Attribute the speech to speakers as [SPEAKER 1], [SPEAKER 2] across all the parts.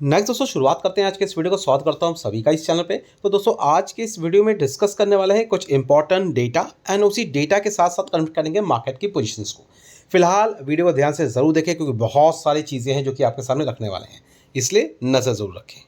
[SPEAKER 1] Next दोस्तों शुरुआत करते हैं आज के इस वीडियो को। स्वागत करता हूं सभी का इस चैनल पे। तो दोस्तों आज के इस वीडियो में डिस्कस करने वाले हैं कुछ इंपॉर्टेंट डेटा एंड उसी डेटा के साथ साथ कनेक्ट करेंगे मार्केट की पोजीशंस को। फिलहाल वीडियो को ध्यान से ज़रूर देखें क्योंकि बहुत सारी चीज़ें हैं जो कि आपके सामने रखने वाले हैं, इसलिए नज़र ज़रूर रखें।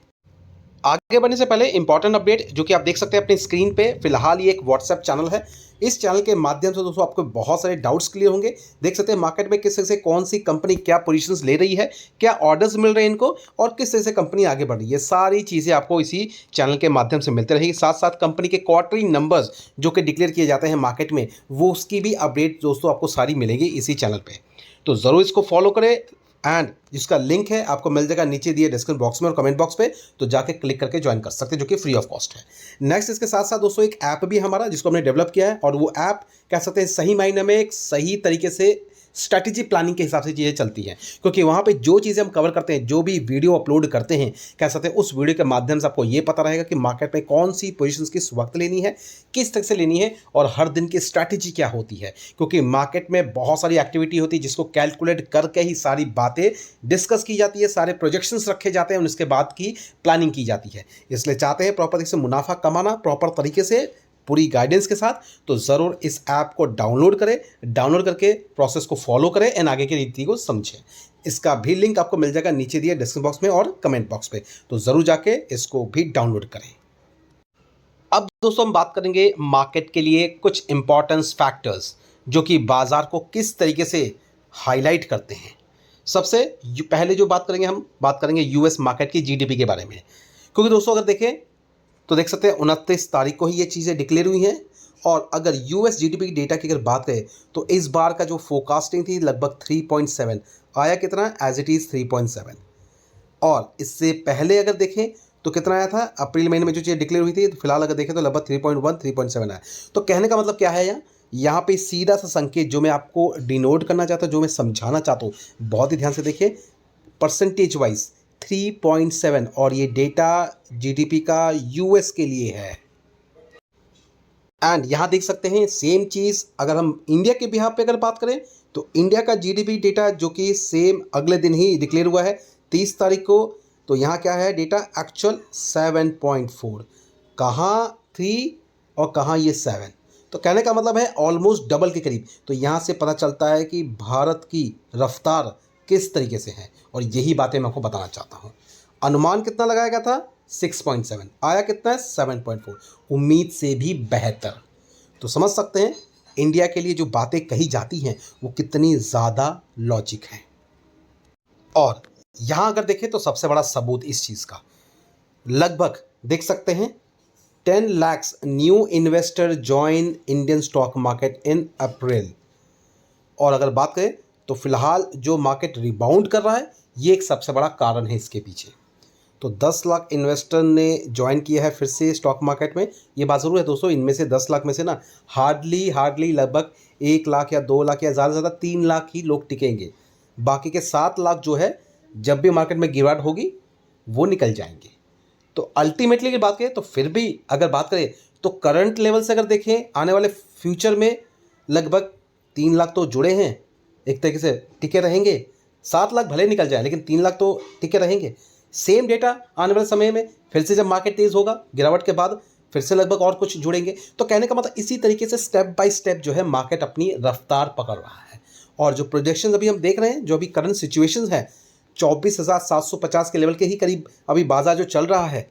[SPEAKER 1] आगे बढ़ने से पहले इंपॉर्टेंट अपडेट जो कि आप देख सकते हैं अपनी स्क्रीन पे। फिलहाल ये एक व्हाट्सएप चैनल है। इस चैनल के माध्यम से दोस्तों आपको बहुत सारे डाउट्स क्लियर होंगे। देख सकते हैं मार्केट में किस तरह से कौन सी कंपनी क्या पोजीशंस ले रही है, क्या ऑर्डर्स मिल रहे हैं इनको और किस तरह से कंपनी आगे बढ़ रही है। सारी चीज़ें आपको इसी चैनल के माध्यम से मिलती रहेगी। साथ साथ कंपनी के क्वार्टरली नंबर्स जो कि डिक्लेयर किए जाते हैं मार्केट में, वो उसकी भी अपडेट दोस्तों आपको सारी मिलेगी इसी चैनल पर। तो ज़रूर इसको फॉलो करें एंड जिसका लिंक है आपको मिल जाएगा नीचे दिए डिस्क्रिप्शन बॉक्स में और कमेंट बॉक्स पे, तो जाके क्लिक करके ज्वाइन कर सकते हैं जो कि फ्री ऑफ कॉस्ट है। नेक्स्ट इसके साथ साथ दोस्तों एक ऐप भी हमारा जिसको हमने डेवलप किया है और वो ऐप कह सकते हैं सही मायने में एक सही तरीके से स्ट्रैटेजी प्लानिंग के हिसाब से चीज़ें चलती हैं, क्योंकि वहाँ पे जो चीज़ें हम कवर करते हैं, जो भी वीडियो अपलोड करते हैं, कह सकते हैं उस वीडियो के माध्यम से आपको ये पता रहेगा कि मार्केट में कौन सी पोजीशंस किस वक्त लेनी है, किस तरह से लेनी है और हर दिन की स्ट्रैटेजी क्या होती है। क्योंकि मार्केट में बहुत सारी एक्टिविटी होती है जिसको कैलकुलेट करके ही सारी बातें डिस्कस की जाती है, सारे प्रोजेक्शंस रखे जाते हैं और उसके बाद की प्लानिंग की जाती है। इसलिए चाहते हैं प्रॉपर तरीके से मुनाफा कमाना, प्रॉपर तरीके से पूरी गाइडेंस के साथ, तो ज़रूर इस ऐप को डाउनलोड करें। डाउनलोड करके प्रोसेस को फॉलो करें एंड आगे की रीति को समझें। इसका भी लिंक आपको मिल जाएगा नीचे दिए डिस्क्रिप्शन बॉक्स में और कमेंट बॉक्स पे, तो ज़रूर जाके इसको भी डाउनलोड करें। अब दोस्तों हम बात करेंगे मार्केट के लिए कुछ इंपॉर्टेंस फैक्टर्स जो कि बाजार को किस तरीके से हाईलाइट करते हैं। सबसे पहले जो बात करेंगे, हम बात करेंगे यूएस मार्केट की जीडीपी के बारे में। क्योंकि दोस्तों अगर देखें तो देख सकते हैं 29 तारीख को ही ये चीज़ें डिक्लेयर हुई हैं और अगर यूएस जीडीपी की डेटा की अगर बात करें तो इस बार का जो फोरकास्टिंग थी लगभग 3.7 आया, कितना एज इट इज़ 3.7। और इससे पहले अगर देखें तो कितना आया था अप्रैल महीने में जो चीज़ डिक्लेयर हुई थी, तो फिलहाल अगर देखें तो लगभग 3.1 3.7 आया। तो कहने का मतलब क्या है, यहाँ पे सीधा सा संकेत जो मैं आपको डिनोट करना चाहता हूँ, जो मैं समझाना चाहता हूँ, बहुत ही ध्यान से देखिए। परसेंटेज वाइज 3.7 और ये डेटा जीडीपी का यूएस के लिए है। एंड यहाँ देख सकते हैं सेम चीज़ अगर हम इंडिया के बिहाफ पे अगर बात करें तो इंडिया का जीडीपी डेटा जो कि सेम अगले दिन ही डिक्लेयर हुआ है 30 तारीख को, तो यहाँ क्या है डेटा एक्चुअल 7.4, कहाँ 3 और कहाँ ये 7। तो कहने का मतलब है ऑलमोस्ट डबल के करीब। तो यहाँ से पता चलता है कि भारत की रफ्तार किस तरीके से है और यही बातें मैं आपको बताना चाहता हूँ। अनुमान कितना लगाया गया था 6.7, आया कितना है 7.4, उम्मीद से भी बेहतर। तो समझ सकते हैं इंडिया के लिए जो बातें कही जाती हैं वो कितनी ज़्यादा लॉजिक है। और यहाँ अगर देखें तो सबसे बड़ा सबूत इस चीज़ का लगभग देख सकते हैं 10 lakh new investor join Indian stock market in April. और अगर बात करें तो फिलहाल जो मार्केट रिबाउंड कर रहा है ये एक सबसे बड़ा कारण है इसके पीछे। तो 10 लाख इन्वेस्टर ने ज्वाइन किया है फिर से स्टॉक मार्केट में। ये बात ज़रूर है दोस्तों, इनमें से 10 लाख में से ना हार्डली लगभग 1 लाख या 2 लाख या ज़्यादा से ज़्यादा 3 लाख ही लोग टिकेंगे। बाकी के 7 लाख जो है जब भी मार्केट में गिरावट होगी वो निकल जाएंगे। तो अल्टीमेटली अगर बात करें तो फिर भी अगर बात करें तो करंट लेवल से अगर देखें आने वाले फ्यूचर में लगभग 3 लाख तो जुड़े हैं, एक तरीके से टिके रहेंगे। 7 लाख भले निकल जाए लेकिन 3 लाख तो टिके रहेंगे। सेम डेटा आने वाले समय में फिर से जब मार्केट तेज़ होगा गिरावट के बाद फिर से लगभग और कुछ जुड़ेंगे। तो कहने का मतलब इसी तरीके से स्टेप बाय स्टेप जो है मार्केट अपनी रफ्तार पकड़ रहा है। और जो प्रोजेक्शन अभी हम देख रहे हैं, जो अभी करंट सिचुएशंस है 24,750 के लेवल के ही करीब अभी बाजार जो चल रहा है।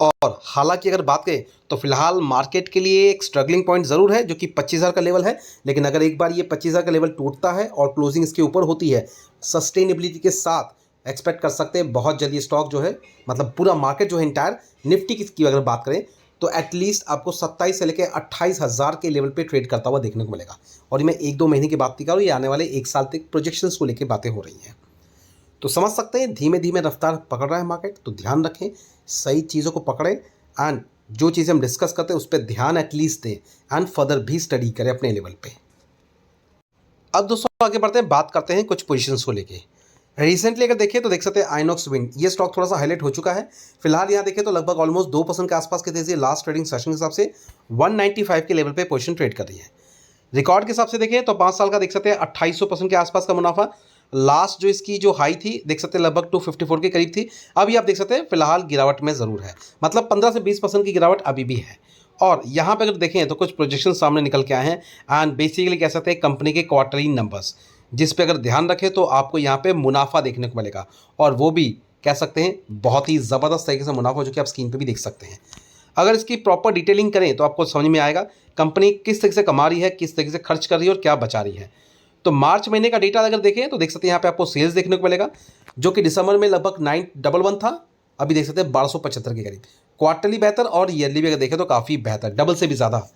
[SPEAKER 1] और हालांकि अगर बात करें तो फिलहाल मार्केट के लिए एक स्ट्रगलिंग पॉइंट ज़रूर है जो कि 25,000 का लेवल है। लेकिन अगर एक बार ये 25,000 का लेवल टूटता है और क्लोजिंग इसके ऊपर होती है, सस्टेनेबिलिटी के साथ एक्सपेक्ट कर सकते हैं बहुत जल्दी स्टॉक जो है, मतलब पूरा मार्केट जो है इंटायर निफ्टी की अगर बात करें तो एटलीस्ट आपको 27 से लेकर 28,000 के लेवल पे ट्रेड करता हुआ देखने को मिलेगा। और ये मैं 1-2 महीने की बात नहीं कर रहा हूँ, ये आने वाले 1 साल तक प्रोजेक्शंस को लेकर बातें हो रही हैं। तो समझ सकते हैं धीमे धीमे रफ्तार पकड़ रहा है मार्केट। तो ध्यान रखें, सही चीज़ों को पकड़ें एंड जो चीज़ें हम डिस्कस करते हैं उस पर ध्यान एटलीस्ट दें एंड फर्दर भी स्टडी करें अपने लेवल पे। अब दोस्तों आगे बढ़ते हैं, बात करते हैं कुछ पोजीशंस को लेके। रिसेंटली अगर देखें तो देख सकते हैं आइनॉक्स विंड, ये स्टॉक थोड़ा सा हाईलाइट हो चुका है। फिलहाल यहाँ देखें तो लगभग ऑलमोस्ट 2% के आसपास की तेजी लास्ट ट्रेडिंग सेशन के हिसाब से 195 के लेवल पे पोजीशन ट्रेड कर रही है। रिकॉर्ड के हिसाब से देखें तो 5 साल का देख सकते हैं 2800% के आसपास का मुनाफा। लास्ट जो इसकी जो हाई थी देख सकते हैं लगभग 254 के करीब थी। अभी आप देख सकते हैं फिलहाल गिरावट में ज़रूर है, मतलब 15 से 20% की गिरावट अभी भी है। और यहाँ पे अगर देखें तो कुछ प्रोजेक्शन सामने निकल के आए हैं एंड बेसिकली कह सकते हैं कंपनी के क्वार्टरली नंबर्स, जिस पे अगर ध्यान रखें तो आपको यहाँ पे मुनाफा देखने को मिलेगा, और वो भी कह सकते हैं बहुत ही ज़बरदस्त तरीके से मुनाफा, जो कि आप स्क्रीन पे भी देख सकते हैं। अगर इसकी प्रॉपर डिटेलिंग करें तो आपको समझ में आएगा कंपनी किस तरीके से कमा रही है, किस तरीके से खर्च कर रही है और क्या बचा रही है। तो मार्च महीने का डेटा अगर देखें तो देख सकते हैं यहाँ पे आपको सेल्स देखने को मिलेगा, जो कि दिसंबर में लगभग 911 था, अभी देख सकते हैं 1275 के करीब। क्वार्टरली बेहतर और ईयरली भी अगर देखें तो काफ़ी बेहतर, डबल से भी ज़्यादा।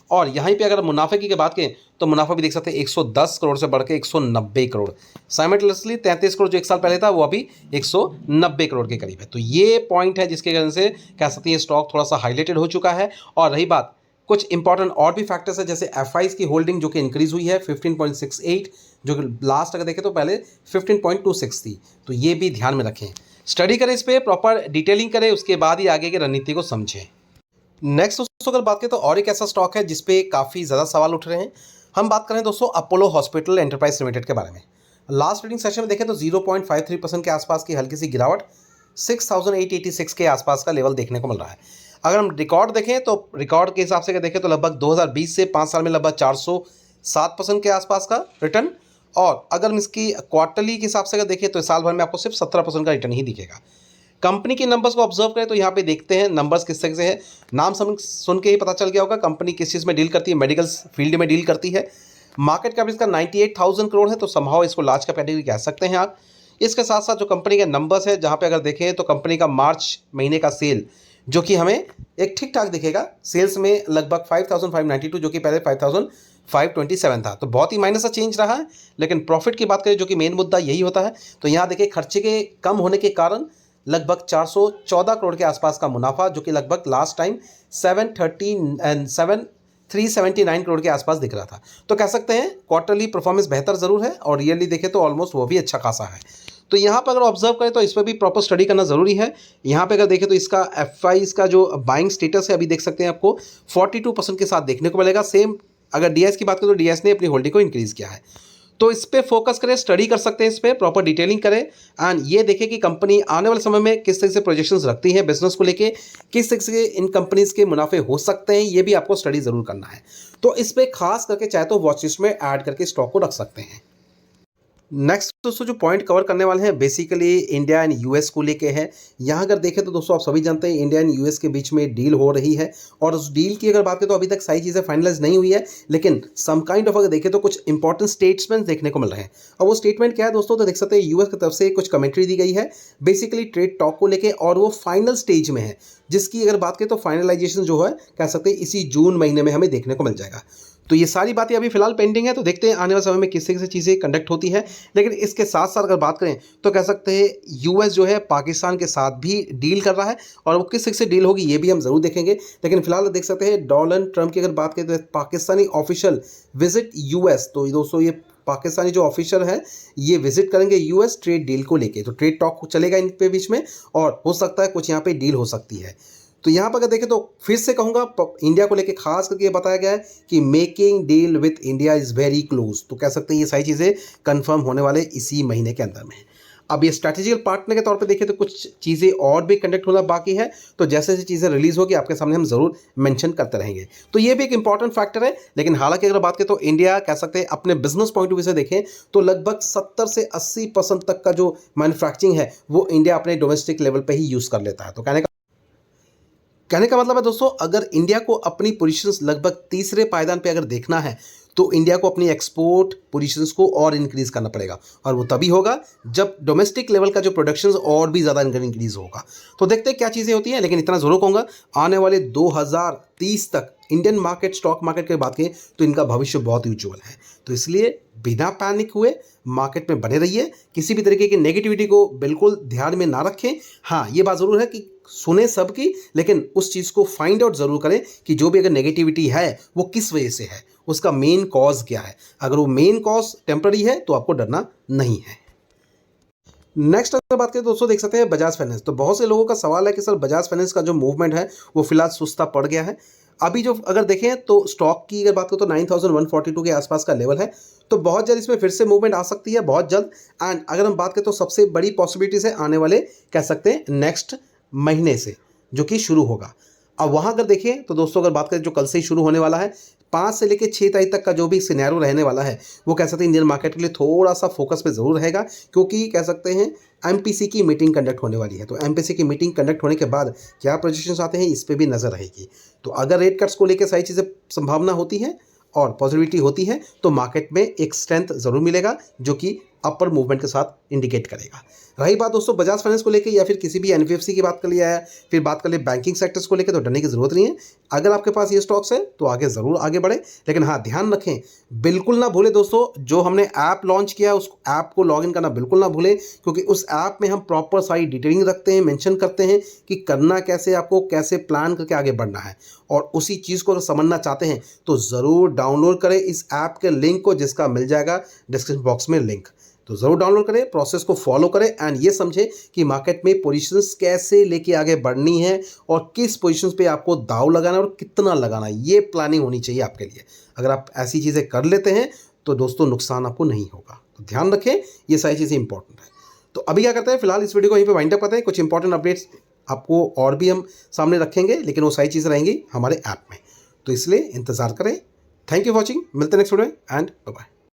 [SPEAKER 1] और यहीं पे अगर मुनाफे की बात करें तो मुनाफा भी देख सकते हैं 110 करोड़ से बढ़ के 190 करोड़, साइमल्टेनियसली 33 करोड़ जो एक साल पहले था वो अभी 190 करोड़ के करीब है। तो ये पॉइंट है जिसके कारण से कह सकते हैं स्टॉक थोड़ा सा हाईलाइटेड हो चुका है। और रही बात कुछ इंपॉर्टेंट और भी फैक्टर्स है, जैसे एफआईज की होल्डिंग जो कि इंक्रीज हुई है 15.68, जो कि लास्ट अगर देखें तो पहले 15.26 थी, तो ये भी ध्यान में रखें। स्टडी करें इस पर, प्रॉपर डिटेलिंग करें, उसके बाद ही आगे की रणनीति को समझें। नेक्स्ट दोस्तों अगर बात करें तो और एक ऐसा स्टॉक है जिसपे काफ़ी ज़्यादा सवाल उठ रहे हैं। हम बात करें दोस्तों अपोलो हॉस्पिटल एंटरप्राइज लिमिटेड के बारे में। लास्ट ट्रेडिंग सेशन में देखें तो 0.53% के आसपास की हल्की सी गिरावट 6886 के आसपास का लेवल देखने को मिल रहा है। अगर हम रिकॉर्ड देखें तो रिकॉर्ड के हिसाब से अगर देखें तो लगभग 2020 से 5 साल में लगभग 407% के आसपास का रिटर्न, और अगर हम इसकी क्वार्टरली के हिसाब से अगर देखें तो साल भर में आपको सिर्फ 17% का रिटर्न ही दिखेगा। कंपनी के नंबर्स को ऑब्जर्व करें तो यहाँ पे देखते हैं नंबर्स किस तरह से है। नाम सुन के ही पता चल गया होगा कंपनी किस चीज़ में डील करती है, मेडिकल फील्ड में डील करती है। मार्केट कैप इसका 98,000 करोड़ है, तो समहाउ इसको लार्ज कैप कैटेगरी कह सकते हैं आप। इसके साथ साथ जो कंपनी के नंबर्स है, जहाँ पे अगर देखें तो कंपनी का मार्च महीने का सेल जो कि हमें एक ठीक ठाक दिखेगा, सेल्स में लगभग 5,592 जो कि पहले 5,527 था, तो बहुत ही माइनस सा चेंज रहा है। लेकिन प्रॉफिट की बात करें जो कि मेन मुद्दा यही होता है, तो यहाँ देखिए खर्चे के कम होने के कारण लगभग 414 करोड़ के आसपास का मुनाफा, जो कि लगभग लास्ट टाइम 379 करोड़ के आसपास दिख रहा था। तो कह सकते हैं क्वार्टरली परफॉर्मेंस बेहतर ज़रूर है, और ईयरली देखें तो ऑलमोस्ट वो भी अच्छा खासा है। तो यहाँ पर अगर ऑब्जर्व करें तो इस पर भी प्रॉपर स्टडी करना ज़रूरी है। यहाँ पे अगर देखें तो इसका एफआई इसका जो बाइंग स्टेटस है अभी देख सकते हैं आपको 42% के साथ देखने को मिलेगा। सेम अगर डीएस की बात करें तो डीएस ने अपनी होल्डिंग को इंक्रीज़ किया है। तो इस पर फोकस करें, स्टडी कर सकते हैं, इस पर प्रॉपर डिटेलिंग करें एंड ये देखें कि कंपनी आने वाले समय में किस तरह से प्रोजेक्शंस रखती है बिजनेस को लेके, किस तरह से इन कंपनीज के मुनाफे हो सकते हैं, ये भी आपको स्टडी ज़रूर करना है। तो इस पर खास करके चाहे तो वॉच लिस्ट में ऐड करके स्टॉक को रख सकते हैं। नेक्स्ट दोस्तों जो पॉइंट कवर करने वाले हैं बेसिकली इंडिया एंड यूएस को लेके है। यहाँ अगर देखें तो दोस्तों आप सभी जानते हैं इंडिया एंड यूएस के बीच में डील हो रही है, और उस डील की अगर बात करें तो अभी तक सारी चीज़ें फाइनलाइज नहीं हुई है, लेकिन सम काइंड ऑफ अगर देखें तो कुछ इंपॉर्टेंट स्टेटमेंट्स देखने को मिल रहे हैं। और वो स्टेटमेंट क्या है दोस्तों, तो देख सकते हैं यूएस की तरफ से कुछ कमेंट्री दी गई है बेसिकली ट्रेड टॉक को लेकर, और वो फाइनल स्टेज में है, जिसकी अगर बात करें तो फाइनलाइजेशन जो है कह सकते हैं इसी जून महीने में हमें देखने को मिल जाएगा। तो ये सारी बातें अभी फिलहाल पेंडिंग है, तो देखते हैं आने वाले समय में किस तरह से चीज़ें कंडक्ट होती है। लेकिन इसके साथ साथ अगर बात करें तो कह सकते हैं यूएस जो है पाकिस्तान के साथ भी डील कर रहा है, और वो किस तरह से डील होगी ये भी हम जरूर देखेंगे। लेकिन फिलहाल देख सकते हैं डोनाल्ड ट्रंप की अगर बात करें तो पाकिस्तानी ऑफिशियल विजिट यूएस, तो दोस्तों ये पाकिस्तानी जो ऑफिशियल है ये विजिट करेंगे यूएस ट्रेड डील को लेके, तो ट्रेड टॉक चलेगा इन पे बीच में, और हो सकता है कुछ यहाँ पे डील हो सकती है। तो यहाँ पर अगर देखें तो फिर से कहूँगा इंडिया को लेके खास करके ये बताया गया है कि making deal with India is very close, तो कह सकते हैं ये सारी चीज़ें कंफर्म होने वाले इसी महीने के अंदर में। अब ये स्ट्रैटेजिकल पार्टनर के तौर पे देखें तो कुछ चीज़ें और भी कंडक्ट होना बाकी है, तो जैसे जैसे चीज़ें रिलीज़ होगी आपके सामने हम ज़रूर मेंशन करते रहेंगे। तो ये भी एक इंपॉर्टेंट फैक्टर है। लेकिन हालांकि अगर बात करें तो इंडिया कह सकते हैं अपने बिजनेस पॉइंट ऑफ व्यू से देखें तो लगभग 70 से 80% तक का जो मैन्युफैक्चरिंग है वो इंडिया अपने डोमेस्टिक लेवल पर ही यूज़ कर लेता है। तो कहने का मतलब है दोस्तों, अगर इंडिया को अपनी पोजीशंस लगभग तीसरे पायदान पे अगर देखना है तो इंडिया को अपनी एक्सपोर्ट पोजीशंस को और इंक्रीज़ करना पड़ेगा, और वो तभी होगा जब डोमेस्टिक लेवल का जो प्रोडक्शन और भी ज़्यादा इंक्रीज़ होगा। तो देखते हैं क्या चीज़ें होती हैं। लेकिन इतना ज़रूर कहूँगा आने वाले 2030 तक इंडियन मार्केट स्टॉक मार्केट की बात करें तो इनका भविष्य बहुत ही उज्ज्वल है। तो इसलिए बिना पैनिक हुए मार्केट में बने रहिए, किसी भी तरीके की नेगेटिविटी को बिल्कुल ध्यान में ना रखें। हाँ, ये बात ज़रूर है कि सुने सबकी, लेकिन उस चीज़ को फाइंड आउट ज़रूर करें कि जो भी अगर नेगेटिविटी है वो किस वजह से है, उसका मेन कॉज क्या है। अगर वो मेन कॉज टेम्पररी है तो आपको डरना नहीं है। नेक्स्ट अगर बात करें दोस्तों देख सकते हैं बजाज फाइनेंस। तो बहुत से लोगों का सवाल है कि सर बजाज फाइनेंस का जो मूवमेंट है वो फिलहाल सुस्ता पड़ गया है। अभी जो अगर देखें तो स्टॉक की अगर बात करें तो 9142 के आसपास का लेवल है, तो बहुत जल्द इसमें फिर से मूवमेंट आ सकती है, बहुत जल्द। एंड अगर हम बात करें तो सबसे बड़ी पॉसिबिलिटीज है आने वाले कह सकते हैं नेक्स्ट महीने से, जो कि शुरू होगा। अब वहाँ अगर देखें तो दोस्तों अगर बात करें जो कल से ही शुरू होने वाला है, 5 से लेकर 6 तारीख तक का जो भी सिनेरियो रहने वाला है, वो कह सकते हैं इंडियन मार्केट के लिए थोड़ा सा फोकस पे ज़रूर रहेगा, क्योंकि कह सकते हैं एमपीसी की मीटिंग कंडक्ट होने वाली है। तो एमपीसी की मीटिंग कंडक्ट होने के बाद क्या पोजीशंस आते हैं, इस पे भी नज़र रहेगी। तो अगर रेट कट्स को लेकर सारी चीज़ें संभावना होती है और पॉजिटिविटी होती है, तो मार्केट में एक स्ट्रेंथ ज़रूर मिलेगा, जो कि अपर मूवमेंट के साथ इंडिकेट करेगा। रही बात दोस्तों बजाज फाइनेंस को लेकर या फिर किसी भी एनबीएफसी की बात कर लिया है, फिर बात कर ले बैंकिंग सेक्टर्स को लेकर, तो डरने की ज़रूरत नहीं है। अगर आपके पास ये स्टॉक्स है तो आगे ज़रूर आगे बढ़े, लेकिन हाँ ध्यान रखें, बिल्कुल ना भूलें दोस्तों, जो हमने ऐप लॉन्च किया उस ऐप को लॉगिन करना बिल्कुल ना भूलें, क्योंकि उस ऐप में हम प्रॉपर सारी डिटेलिंग रखते हैं, मेंशन करते हैं कि करना कैसे, आपको कैसे प्लान करके आगे बढ़ना है। और उसी चीज़ को अगर समझना चाहते हैं तो ज़रूर डाउनलोड करें इस ऐप के लिंक को, जिसका मिल जाएगा डिस्क्रिप्शन बॉक्स में लिंक। तो ज़रूर डाउनलोड करें, प्रोसेस को फॉलो करें एंड ये समझें कि मार्केट में पोजीशंस कैसे लेके आगे बढ़नी है और किस पोजीशंस पे आपको दाव लगाना है और कितना लगाना है, ये प्लानिंग होनी चाहिए आपके लिए। अगर आप ऐसी चीज़ें कर लेते हैं तो दोस्तों नुकसान आपको नहीं होगा। तो ध्यान रखें, ये सारी चीज़ें इंपॉर्टेंट है। तो अभी क्या करते हैं, फिलहाल इस वीडियो को यहीं पे वाइंड अप करते हैं। कुछ इंपॉर्टेंट अपडेट्स आपको और भी हम सामने रखेंगे, लेकिन वो सारी चीज़ें रहेंगी हमारे ऐप में, तो इसलिए इंतज़ार करें। थैंक यू वॉचिंग, मिलते हैं next video and bye bye.